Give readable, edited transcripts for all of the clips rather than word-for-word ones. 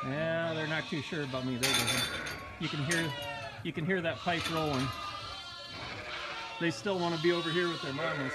Yeah, they're not too sure about me. You can hear that pipe rolling. They still want to be over here with their mamas.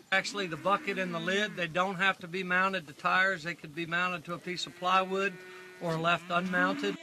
Actually, the bucket and the lid, they don't have to be mounted to tires. They could be mounted to a piece of plywood or left unmounted.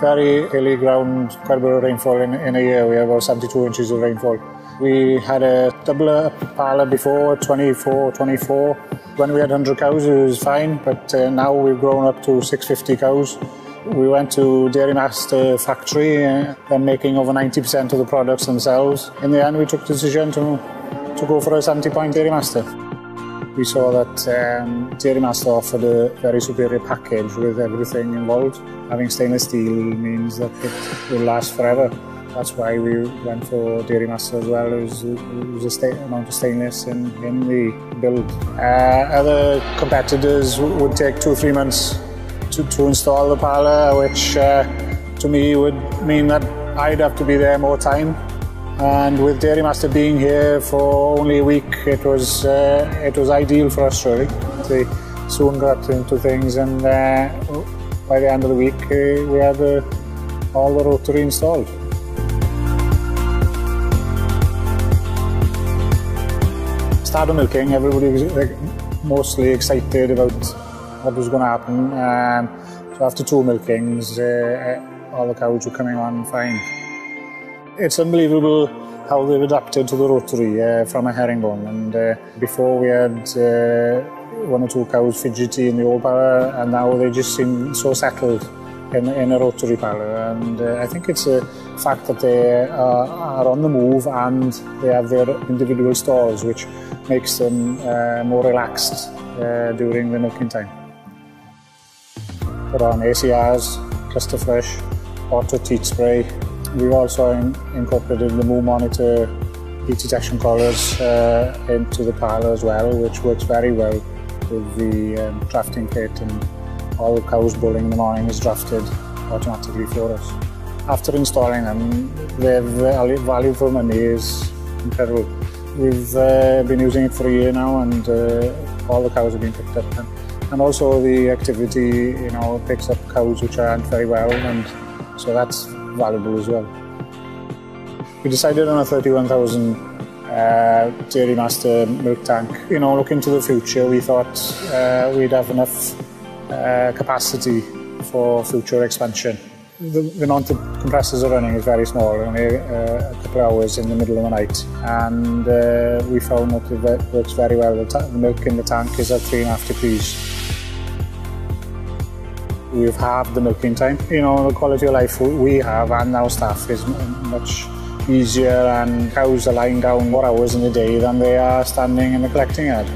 very hilly ground, quite a bit of rainfall in a year. We had about 72 inches of rainfall. We had a double parlour before, 24. When we had 100 cows, it was fine, but now we've grown up to 650 cows. We went to Dairy Master factory, they're making over 90% of the products themselves. In the end, we took the decision to go for a 70-point Dairy Master. We saw that Dairy Master offered a very superior package with everything involved. Having stainless steel means that it will last forever. That's why we went for Dairy Master as well. It was a amount of stainless in the build. Other competitors would take 2 or 3 months to install the parlour, which to me would mean that I'd have to be there more time. And with Dairy Master being here for only a week, it was ideal for us really. They soon got into things, and by the end of the week we had all the rotary installed. Started milking, everybody was mostly excited about what was going to happen. So after 2 milkings, all the cows were coming on fine. It's unbelievable how they've adapted to the rotary from a herringbone. And before we had 1 or 2 cows fidgety in the old parlour, and now they just seem so settled in a rotary parlour. And I think it's a fact that they are on the move and they have their individual stalls, which makes them more relaxed during the milking time. Put on ACRs, cluster flush, auto teat spray. We've also incorporated the moo monitor heat detection collars into the parlour as well, which works very well with the drafting kit, and all the cows bulling in the morning is drafted automatically for us. After installing them, the value for money is incredible. We've been using it for a year now, and all the cows have been picked up. And also the activity, picks up cows which aren't very well, and so that's valuable as well. We decided on a 31,000 Dairy Master milk tank. Looking to the future, we thought we'd have enough capacity for future expansion. The amount of compressors are running is very small, only a couple of hours in the middle of the night, and we found that it works very well. The milk in the tank is at 3.5 degrees. We've halved the milking time. The quality of life we have and our staff is much easier, and cows are lying down more hours in the day than they are standing in the collecting yard.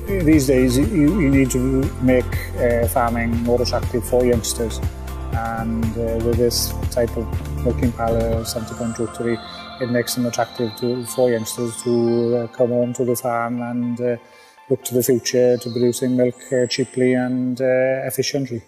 These days you need to make farming more attractive for youngsters, and with this type of milking parlour, 70-point rotary, it makes them attractive for youngsters to come home to the farm and look to the future to producing milk cheaply and efficiently.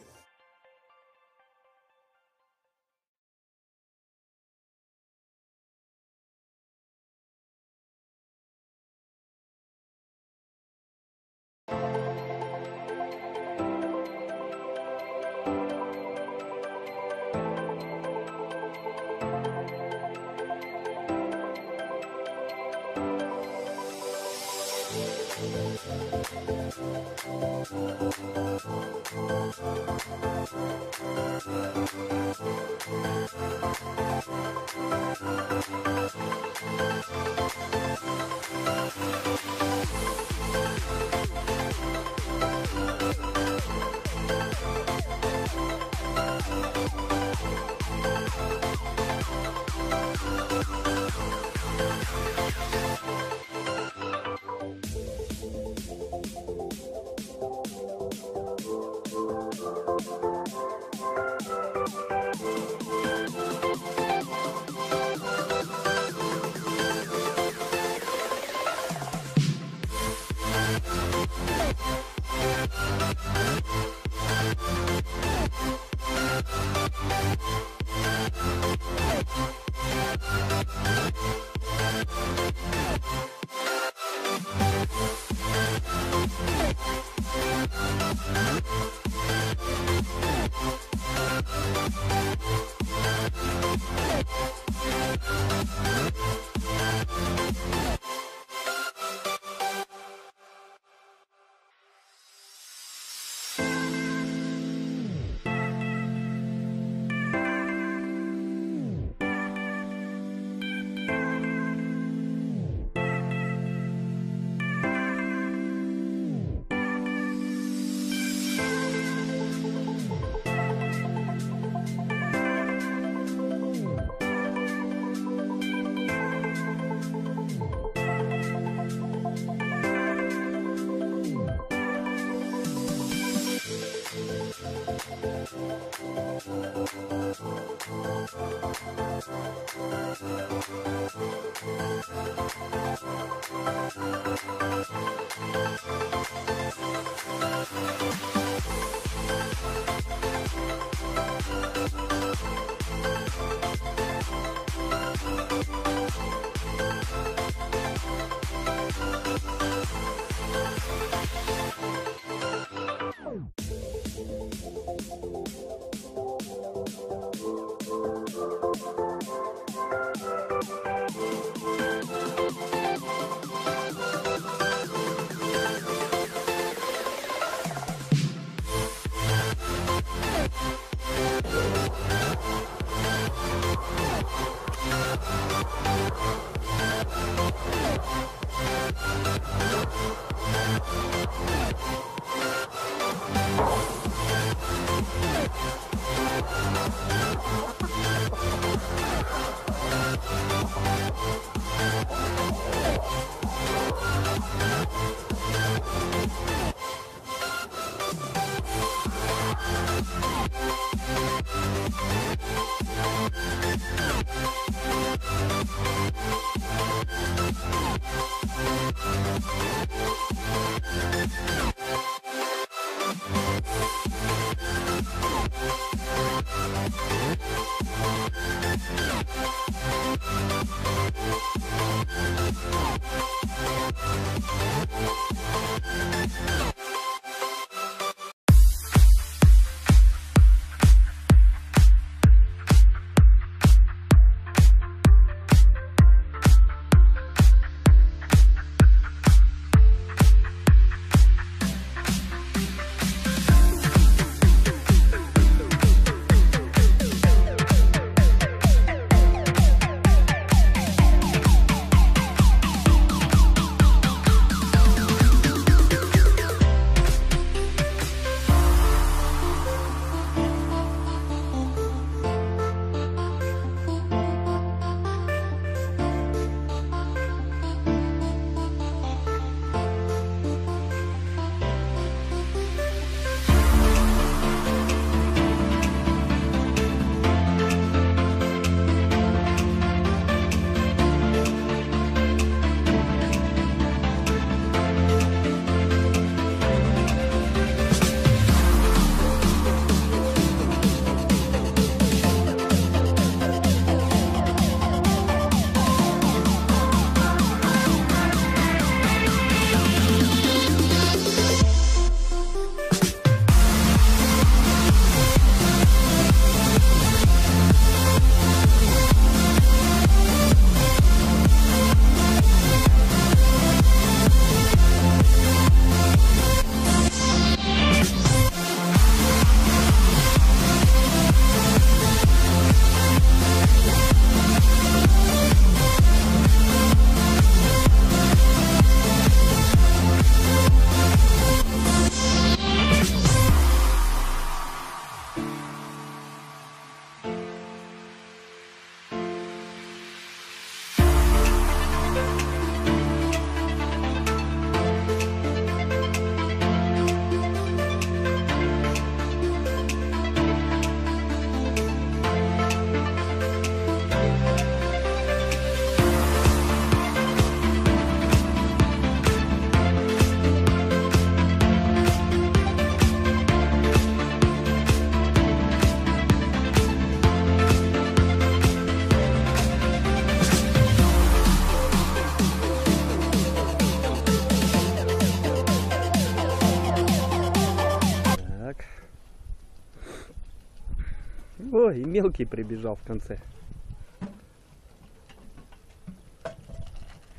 Ой, и мелкий прибежал в конце.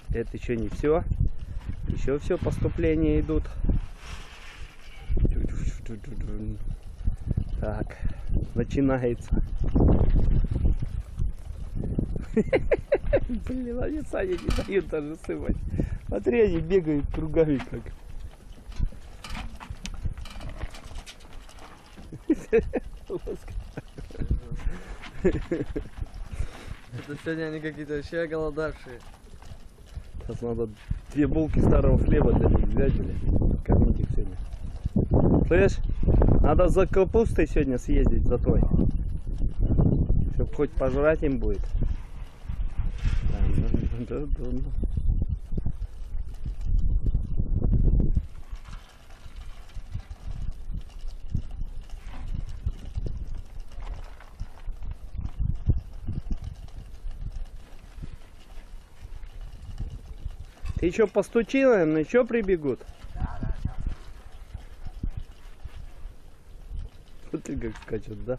Это еще не все. Еще все поступления идут. Так, начинается. Блин, они сами не дают даже сывать. Смотри, они бегают кругами как. Это сегодня они какие-то вообще голодавшие. Сейчас надо 2 булки старого хлеба для них взять, блин. Кормить их сегодня. Слышь, надо за капустой сегодня съездить, за той. Чтоб хоть пожрать им будет. Ты еще постучи, наверное, еще прибегут. Смотри, как скачут, да?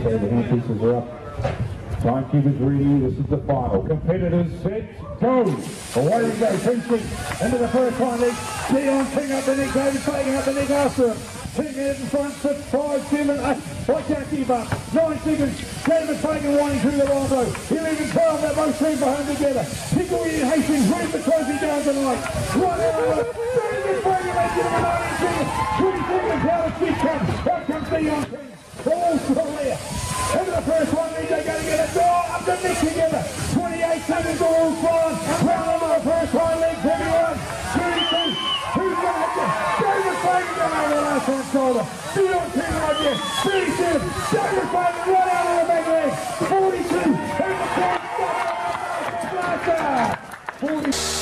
Okay, the handpieces are up. Timekeepers ready. This is the final. Competitors set, go! Away we go. Princeton into the first line leg. Dion King up the neck. David Fagan up the neck after him. King in front, 6, 5, 7, 8. Watch out, keep up. 9 seconds. David Fagan winding through the long road. 11, 12. They're both three for home together. Pickle in Hastings. Where's the trophy down tonight? 1 hour. David Fagan making it 19 seconds. 20 seconds. How the speed comes. Out comes Dion King. All still there. Into the first one, they're going to get it. Up the neck together. 28 seconds all flying. Round over the first one, legs everyone. 32. Who's going to hit you? David Fagan going over the last one shoulder. Dion King right there. 37. David Fagan right out of the back leg. 42. In the front. Blaster. 40.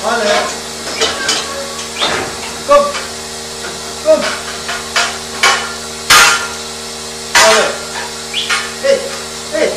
Olha. Come. Come. Olha. Hey. Hey.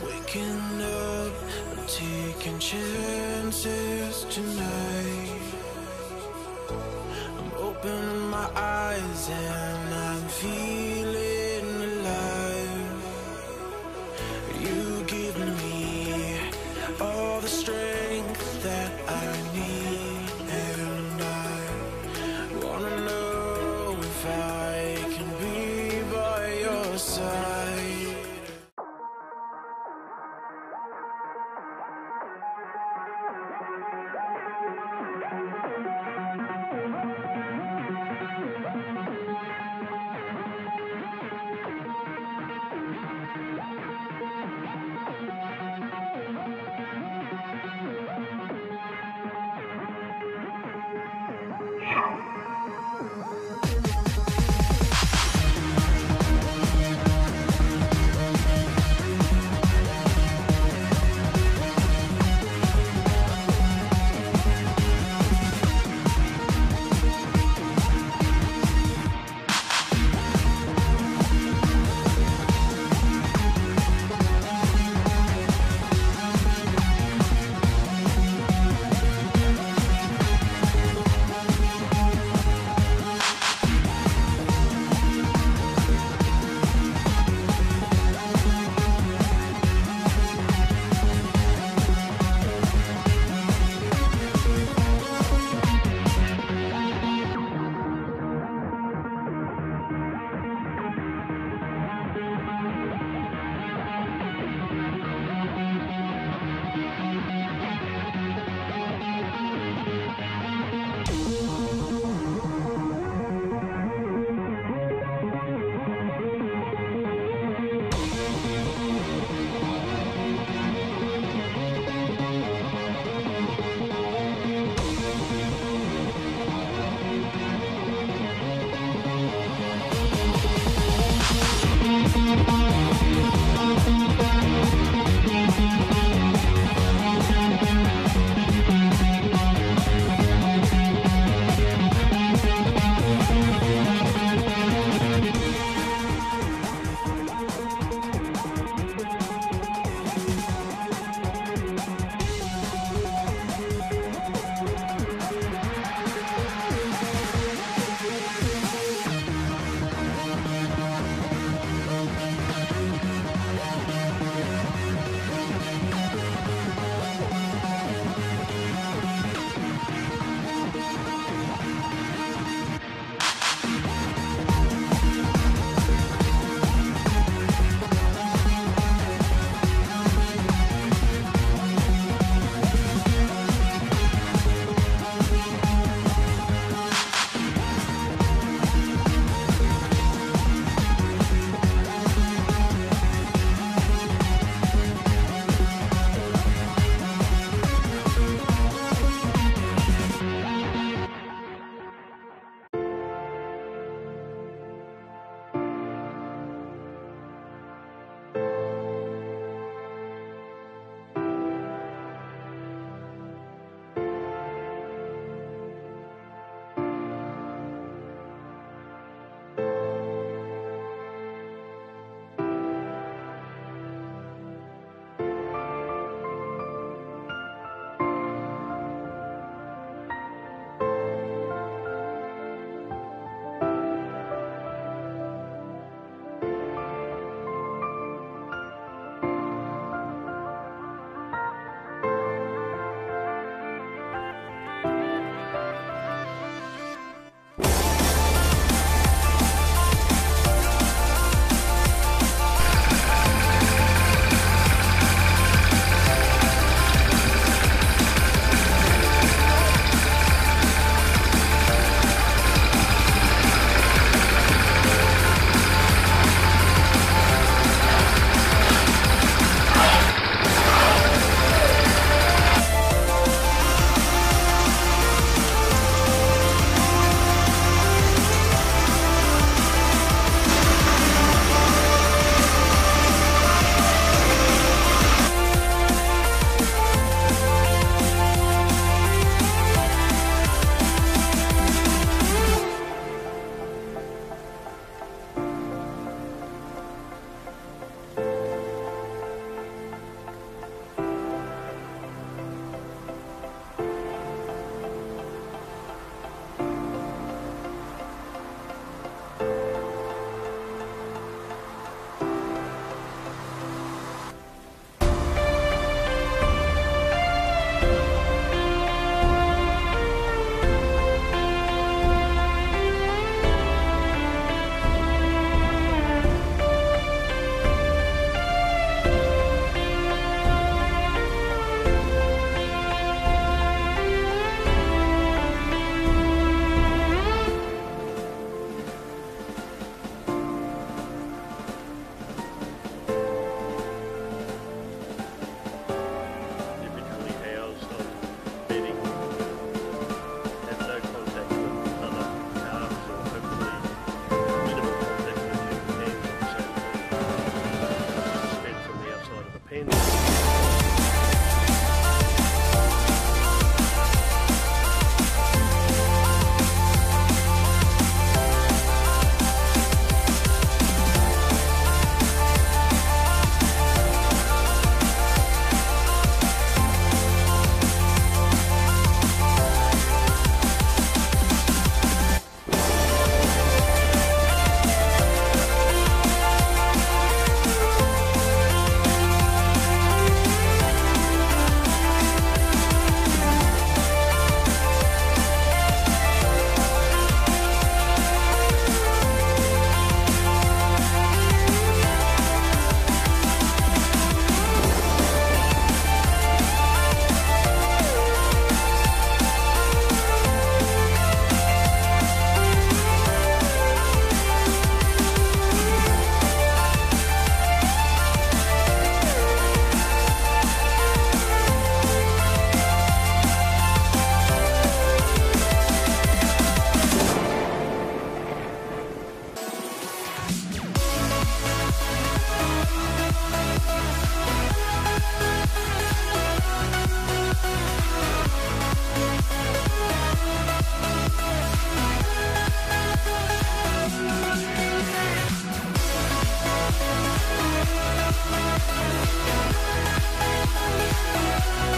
Waking up, I'm taking chances tonight. I'm opening my eyes and I'm feeling alive. You give me all the strength that I need, and I wanna know if I can be by your side.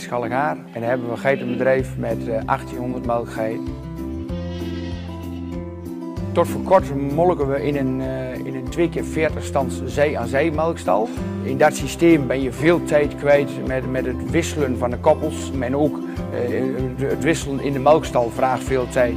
kleinschalig haar. En dan hebben we een geitenbedrijf met 1800 melkgeiten. Tot voor kort molken we in een 2 keer 40 stands zij-aan-zij melkstal. In dat systeem ben je veel tijd kwijt met het wisselen van de koppels. En ook het wisselen in de melkstal vraagt veel tijd.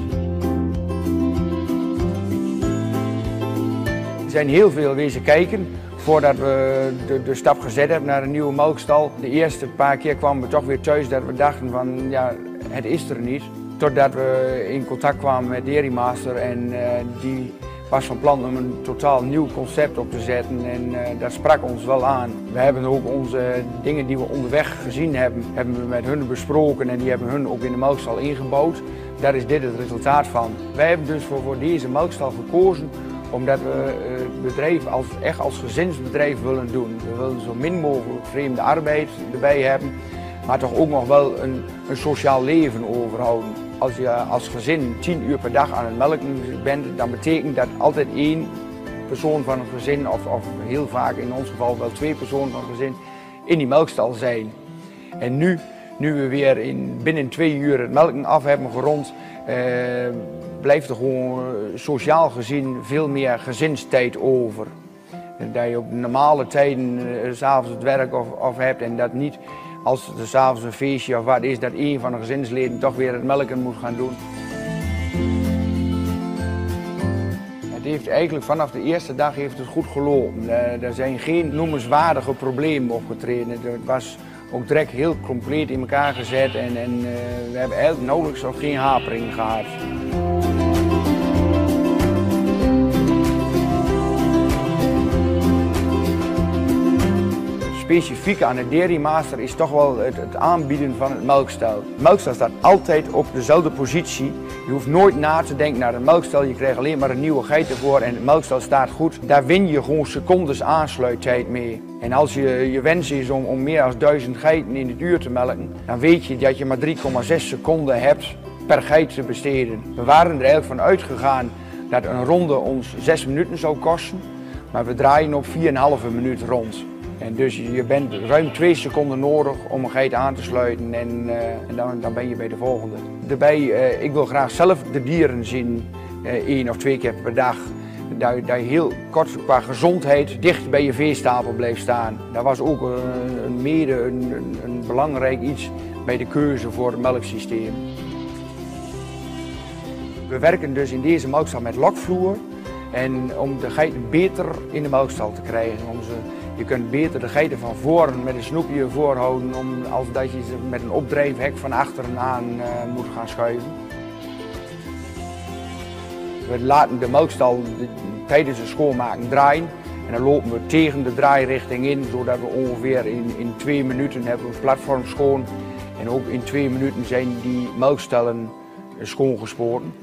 Er zijn heel veel wezen kijken voordat we de stap gezet hebben naar een nieuwe melkstal. De eerste paar keer kwamen we toch weer thuis dat we dachten van ja, het is er niet. Totdat we in contact kwamen met Dairy Master en die was van plan om een totaal nieuw concept op te zetten en dat sprak ons wel aan. We hebben ook onze dingen die we onderweg gezien hebben we met hun besproken en die hebben hun ook in de melkstal ingebouwd. Daar is dit het resultaat van. Wij hebben dus voor deze melkstal gekozen omdat we het bedrijf echt als gezinsbedrijf willen doen. We willen zo min mogelijk vreemde arbeid erbij hebben, maar toch ook nog wel een sociaal leven overhouden. Als je als gezin 10 uur per dag aan het melken bent, dan betekent dat altijd 1 persoon van een gezin, of heel vaak in ons geval wel 2 personen van een gezin, in die melkstal zijn. En nu we weer binnen 2 uur het melken af hebben gerond, blijft er gewoon sociaal gezien veel meer gezinstijd over. Dat je op normale tijden 's avonds het werk of hebt en dat niet als er 's avonds een feestje of wat is, dat een van de gezinsleden toch weer het melken moet gaan doen. Het heeft eigenlijk vanaf de eerste dag heeft het goed gelopen. Er zijn geen noemenswaardige problemen opgetreden. Het was ook direct heel compleet in elkaar gezet en we hebben eigenlijk nauwelijks of geen hapering gehad. Specifiek aan de Dairy Master is toch wel het aanbieden van het melkstel. De melkstel staat altijd op dezelfde positie. Je hoeft nooit na te denken naar een melkstel. Je krijgt alleen maar een nieuwe geit ervoor en het melkstel staat goed. Daar win je gewoon secondes aansluittijd mee. En als je wens is om meer dan 1000 geiten in het uur te melken, dan weet je dat je maar 3,6 seconden hebt per geit te besteden. We waren er eigenlijk van uitgegaan dat een ronde ons 6 minuten zou kosten, maar we draaien op 4,5 minuut rond. En dus je bent ruim 2 seconden nodig om een geit aan te sluiten en dan ben je bij de volgende. Daarbij, ik wil graag zelf de dieren zien 1 of 2 keer per dag. Dat je heel kort qua gezondheid dicht bij je veestapel blijft staan. Dat was ook een belangrijk iets bij de keuze voor het melksysteem. We werken dus in deze melkstal met lokvloer en om de geiten beter in de melkstal te krijgen. Je kunt beter de geiten van voren met een snoepje voorhouden als dat je ze met een opdrijfhek van achteren aan moet gaan schuiven. We laten de melkstal tijdens het schoonmaken draaien en dan lopen we tegen de draairichting in, zodat we ongeveer in 2 minuten hebben we het platform schoon. En ook in 2 minuten zijn die melkstellen schoongespoten.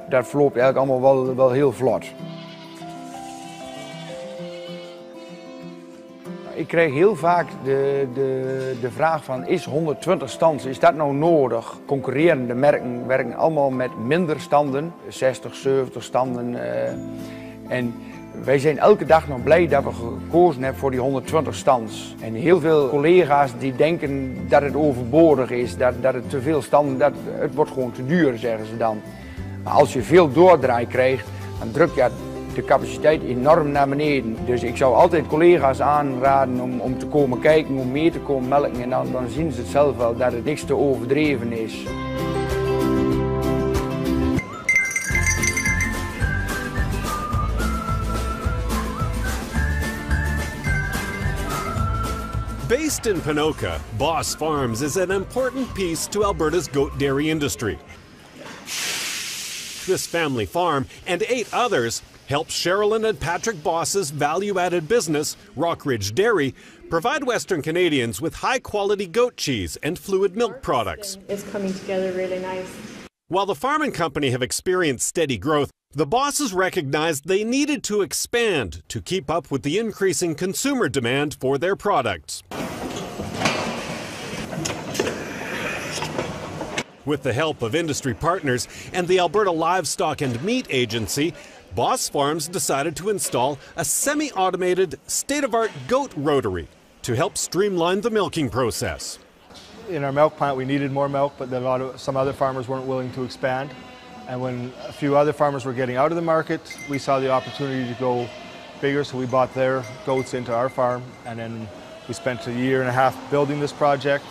Dat verloopt eigenlijk allemaal wel heel vlot. Ik krijg heel vaak de vraag van, is 120 stands, is dat nou nodig? Concurrerende merken werken allemaal met minder standen, 60, 70 standen. En wij zijn elke dag nog blij dat we gekozen hebben voor die 120 stands. En heel veel collega's die denken dat het overbodig is, dat het te veel standen, het wordt gewoon te duur, zeggen ze dan. Maar als je veel doordraai krijgt, dan druk je de capaciteit enorm naar beneden. Dus ik zou altijd collega's aanraden om te komen kijken, om mee te komen melken. En dan zien ze het zelf wel dat het niks te overdreven is. Based in Ponoka, Boss Farms is an important piece to Alberta's goat dairy industry. This family farm and 8 others helps Sherilyn and Patrick Boss's value-added business, Rockridge Dairy, provide Western Canadians with high-quality goat cheese and fluid milk products. It's coming together really nice. While the farm and company have experienced steady growth, the bosses recognized they needed to expand to keep up with the increasing consumer demand for their products. With the help of industry partners and the Alberta Livestock and Meat Agency, Boss Farms decided to install a semi-automated, state-of-art goat rotary to help streamline the milking process. In our milk plant we needed more milk, but some other farmers weren't willing to expand. And when a few other farmers were getting out of the market, we saw the opportunity to go bigger, so we bought their goats into our farm, and then we spent a year and a half building this project,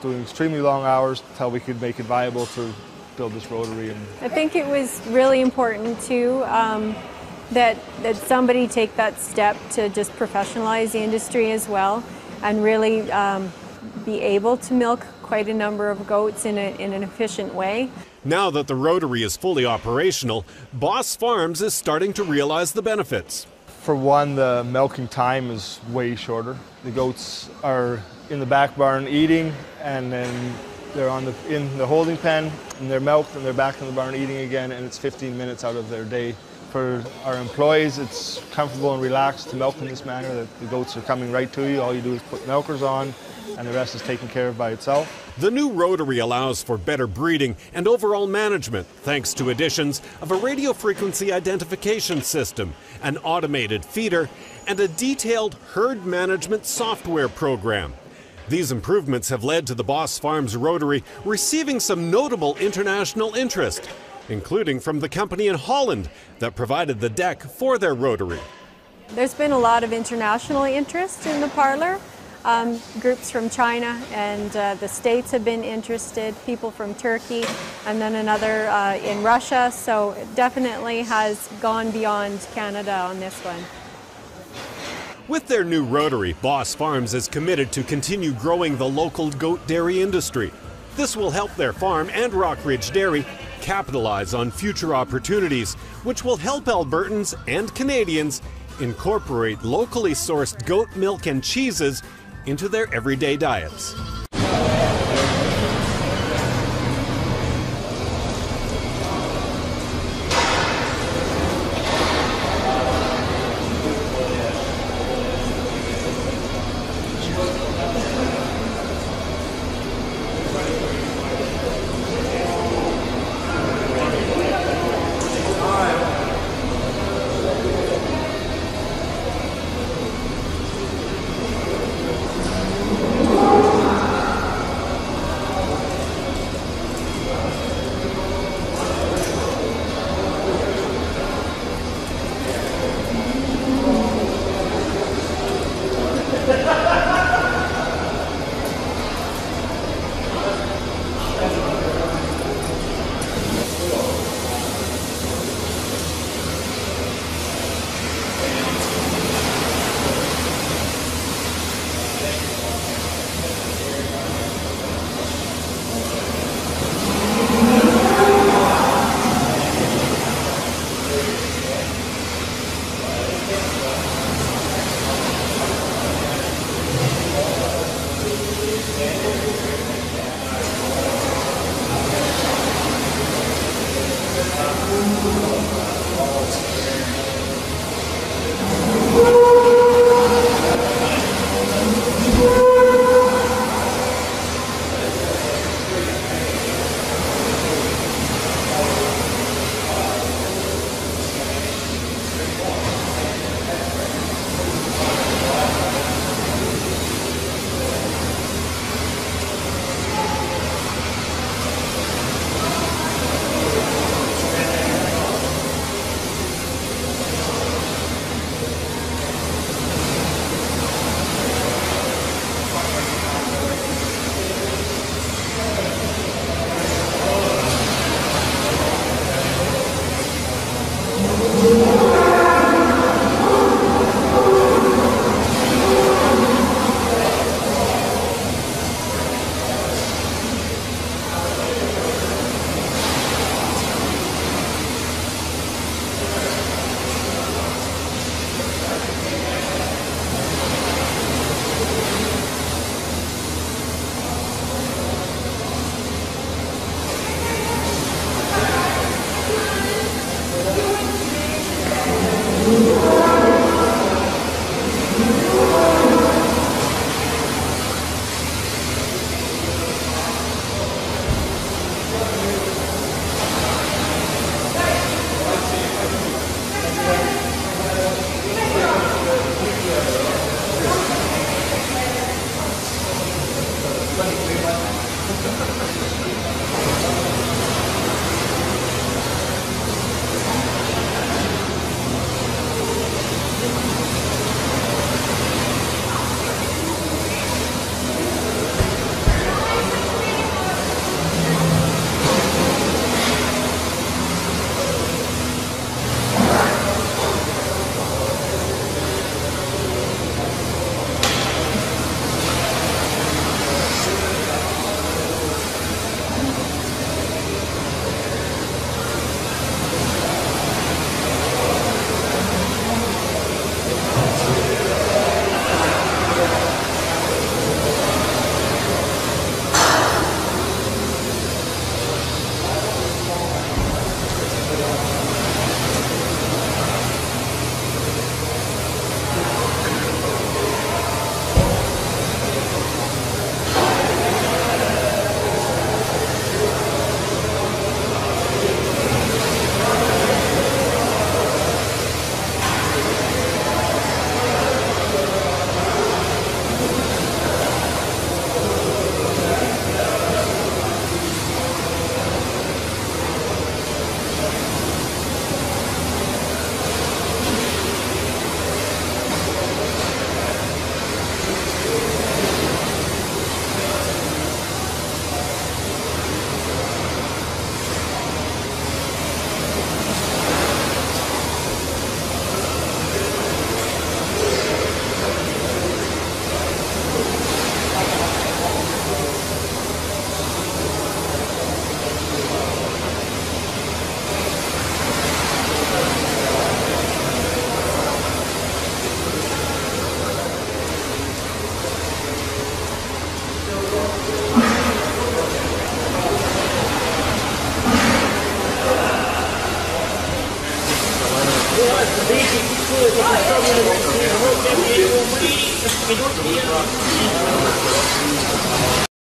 doing extremely long hours until we could make it viable to build this rotary. I think it was really important too that somebody take that step to just professionalize the industry as well, and really be able to milk quite a number of goats in an efficient way. Now that the rotary is fully operational, Boss Farms is starting to realize the benefits. For one, the milking time is way shorter. The goats are in the back barn eating, and then they're in the holding pen, and they're milked, and they're back in the barn eating again, and it's 15 minutes out of their day. For our employees, it's comfortable and relaxed to milk in this manner, that the goats are coming right to you. All you do is put milkers on, and the rest is taken care of by itself. The new rotary allows for better breeding and overall management thanks to additions of a radio frequency identification system, an automated feeder, and a detailed herd management software program. These improvements have led to the Boss Farms rotary receiving some notable international interest, including from the company in Holland that provided the deck for their rotary. There's been a lot of international interest in the parlor. Groups from China and the States have been interested, people from Turkey, and then another in Russia, so it definitely has gone beyond Canada on this one. With their new rotary, Boss Farms is committed to continue growing the local goat dairy industry. This will help their farm and Rockridge Dairy capitalize on future opportunities, which will help Albertans and Canadians incorporate locally sourced goat milk and cheeses into their everyday diets.